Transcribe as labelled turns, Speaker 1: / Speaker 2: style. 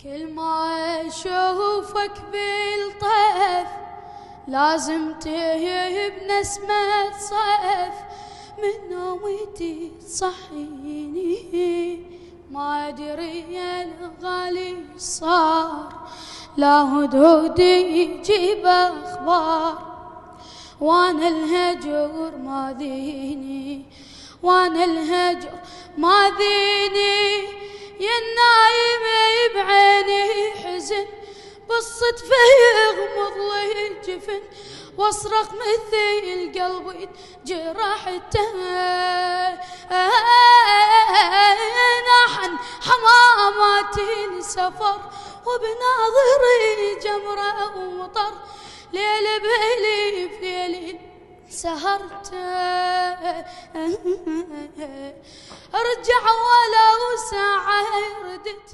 Speaker 1: كل ما اشوفك بالطيف لازم تهيب نسمة صيف، من نومتي تصحيني ما ادري الغالي صار، لا هدهد يجيب اخبار، وانا الهجر ما ذيني، وانا الهجر ما ذيني، يا النايم بعيني حزن بالصدفة يغمض لي الجفن، واصرخ مثل قلبي جرحته، ناحن حمامات السفر وبناظري جمرة ومطر، ليل بليل في ليل سهرت، ارجع ولو ساعة ردت